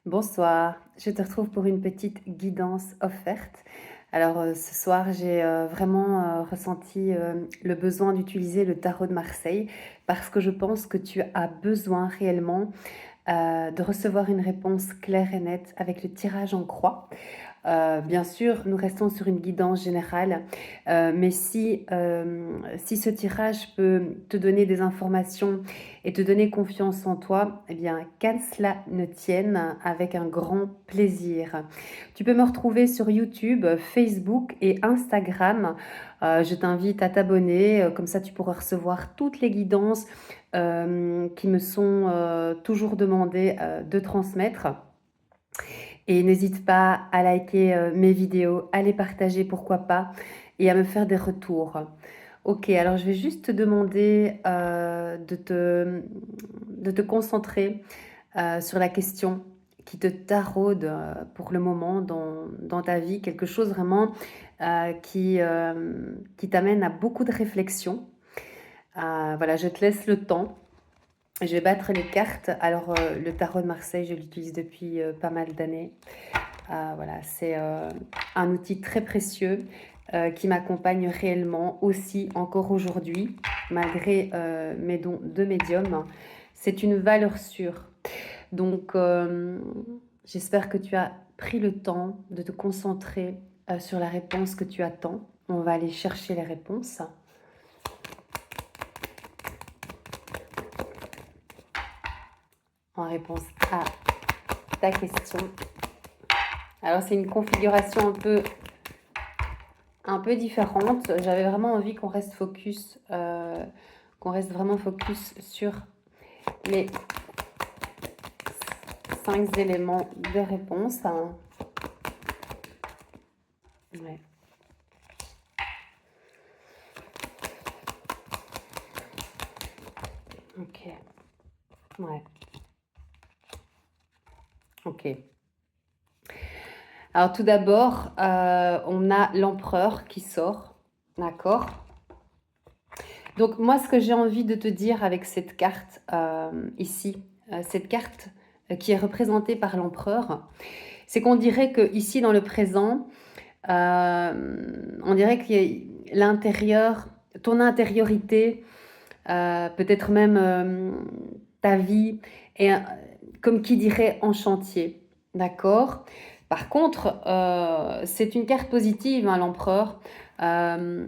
Bonsoir, je te retrouve pour une petite guidance offerte. Alors ce soir, j'ai vraiment ressenti le besoin d'utiliser le tarot de Marseille parce que je pense que tu as besoin réellement de recevoir une réponse claire et nette avec le tirage en croix. Bien sûr, nous restons sur une guidance générale, mais si ce tirage peut te donner des informations et te donner confiance en toi, eh bien, qu'à cela ne tienne, avec un grand plaisir. Tu peux me retrouver sur YouTube, Facebook et Instagram. Je t'invite à t'abonner, comme ça tu pourras recevoir toutes les guidances qui me sont toujours demandées de transmettre. Et n'hésite pas à liker mes vidéos, à les partager, pourquoi pas, et à me faire des retours. Ok, alors je vais juste te demander de te concentrer sur la question qui te taraude pour le moment dans ta vie, quelque chose vraiment qui t'amène à beaucoup de réflexion. Voilà, je te laisse le temps. Je vais battre les cartes. Alors, le tarot de Marseille, je l'utilise depuis pas mal d'années. Voilà, c'est un outil très précieux qui m'accompagne réellement aussi encore aujourd'hui, malgré mes dons de médium. C'est une valeur sûre. Donc, j'espère que tu as pris le temps de te concentrer sur la réponse que tu attends. On va aller chercher les réponses. En réponse à ta question. Alors, c'est une configuration un peu différente. J'avais vraiment envie qu'on reste focus, qu'on reste vraiment focus sur les 5 éléments de réponse. Ouais. Ok. Ouais. Ok. Alors tout d'abord, on a l'empereur qui sort. D'accord? Donc moi, ce que j'ai envie de te dire avec cette carte ici, cette carte qui est représentée par l'empereur, c'est qu'on dirait que ici dans le présent, on dirait qu'il y a l'intérieur, ton intériorité, peut-être même ta vie, est comme qui dirait en chantier. D'accord? Par contre, c'est une carte positive, hein, l'empereur. Euh,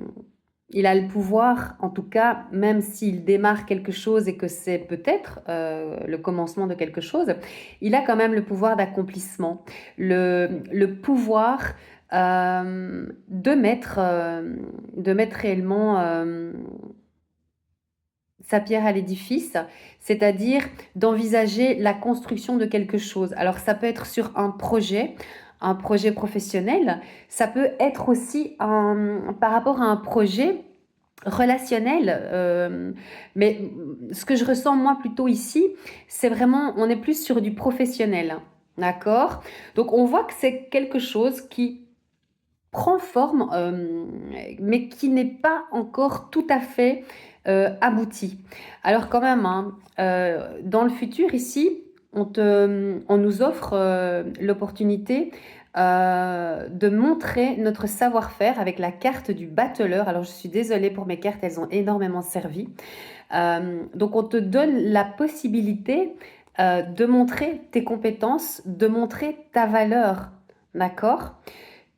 il a le pouvoir, en tout cas, même s'il démarre quelque chose et que c'est peut-être le commencement de quelque chose, il a quand même le pouvoir d'accomplissement, le pouvoir de mettre réellement sa pierre à l'édifice, c'est-à-dire d'envisager la construction de quelque chose. Alors ça peut être sur un projet professionnel, ça peut être aussi par rapport à un projet relationnel, mais ce que je ressens moi plutôt ici, c'est vraiment, on est plus sur du professionnel, d'accord? Donc on voit que c'est quelque chose qui prend forme, mais qui n'est pas encore tout à fait abouti. Alors quand même, hein, dans le futur ici, on nous offre l'opportunité de montrer notre savoir-faire avec la carte du battleur. Alors je suis désolée pour mes cartes, elles ont énormément servi. Donc on te donne la possibilité de montrer tes compétences, de montrer ta valeur. D'accord?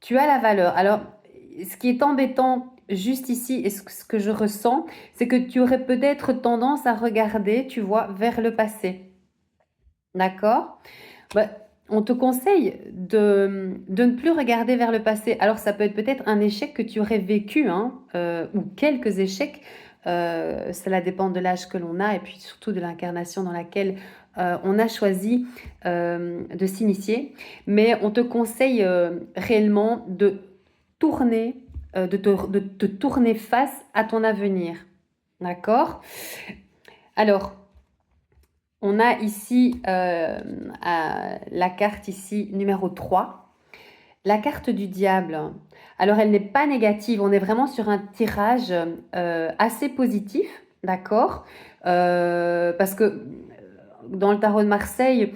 Tu as la valeur. Alors, ce qui est embêtant juste ici, et ce que je ressens, c'est que tu aurais peut-être tendance à regarder, tu vois, vers le passé. D'accord? Bah, on te conseille de ne plus regarder vers le passé. Alors, ça peut être peut-être un échec que tu aurais vécu, hein, ou quelques échecs. Cela dépend de l'âge que l'on a et puis surtout de l'incarnation dans laquelle on a choisi de s'initier. Mais on te conseille réellement de tourner, de te tourner face à ton avenir. D'accord? Alors, on a ici la carte ici numéro 3, la carte du diable. Alors, elle n'est pas négative, on est vraiment sur un tirage assez positif, d'accord? Parce que dans le tarot de Marseille,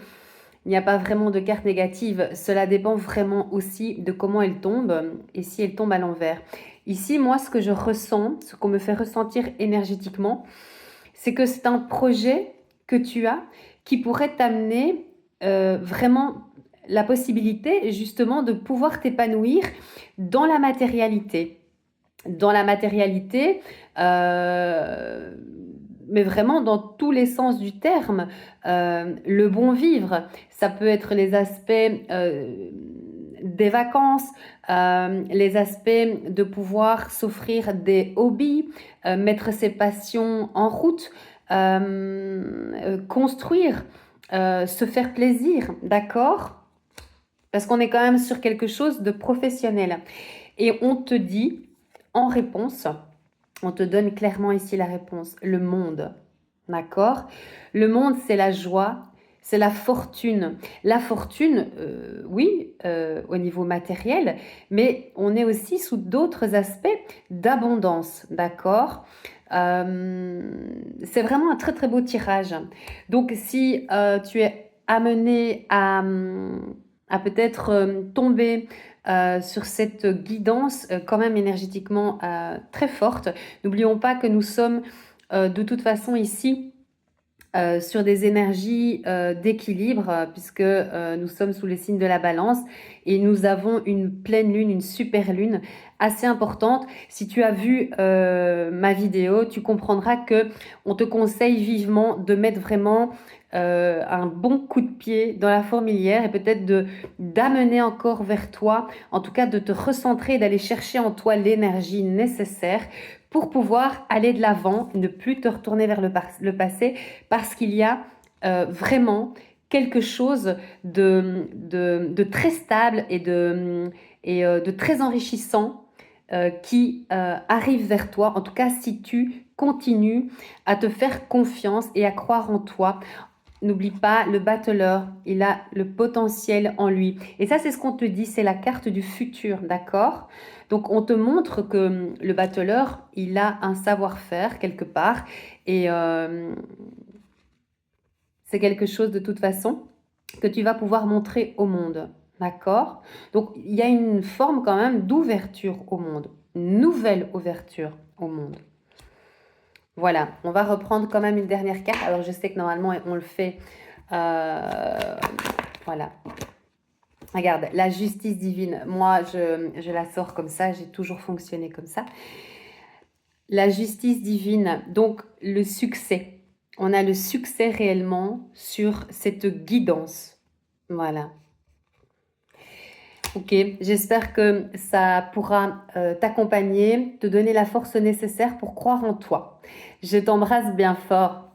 Il n'y a pas vraiment de carte négative. Cela dépend vraiment aussi de comment elle tombe et si elle tombe à l'envers. Ici, moi, ce que je ressens, ce qu'on me fait ressentir énergétiquement, c'est que c'est un projet que tu as qui pourrait t'amener vraiment la possibilité justement de pouvoir t'épanouir dans la matérialité. Dans la matérialité, mais vraiment dans tous les sens du terme. Le bon vivre, ça peut être les aspects des vacances, les aspects de pouvoir s'offrir des hobbies, mettre ses passions en route, construire, se faire plaisir, d'accord? Parce qu'on est quand même sur quelque chose de professionnel. Et on te dit, en réponse, on te donne clairement ici la réponse, le monde, d'accord? Le monde, c'est la joie, c'est la fortune. La fortune, oui, au niveau matériel, mais on est aussi sous d'autres aspects d'abondance, d'accord? C'est vraiment un très très beau tirage. Donc si tu es amené à peut-être tomber sur cette guidance quand même énergétiquement très forte, n'oublions pas que nous sommes de toute façon ici sur des énergies d'équilibre, puisque nous sommes sous le signe de la balance et nous avons une pleine lune, une super lune assez importante. Si tu as vu ma vidéo, tu comprendras que on te conseille vivement de mettre vraiment un bon coup de pied dans la fourmilière et peut-être d'amener encore vers toi, en tout cas de te recentrer, d'aller chercher en toi l'énergie nécessaire pour pouvoir aller de l'avant, ne plus te retourner vers le passé, parce qu'il y a vraiment quelque chose de très stable et de très enrichissant qui arrive vers toi, en tout cas si tu continues à te faire confiance et à croire en toi. N'oublie pas, le battleur, il a le potentiel en lui. Et ça, c'est ce qu'on te dit, c'est la carte du futur, d'accord? Donc, on te montre que le battleur, il a un savoir-faire quelque part. Et c'est quelque chose de toute façon que tu vas pouvoir montrer au monde, d'accord? Donc, il y a une forme quand même d'ouverture au monde, une nouvelle ouverture au monde. Voilà, on va reprendre quand même une dernière carte. Alors, je sais que normalement, on le fait. Voilà. Regarde, la justice divine. Moi, je la sors comme ça. J'ai toujours fonctionné comme ça. La justice divine, donc le succès. On a le succès réellement sur cette guidance. Voilà. Ok, j'espère que ça pourra t'accompagner, te donner la force nécessaire pour croire en toi. Je t'embrasse bien fort.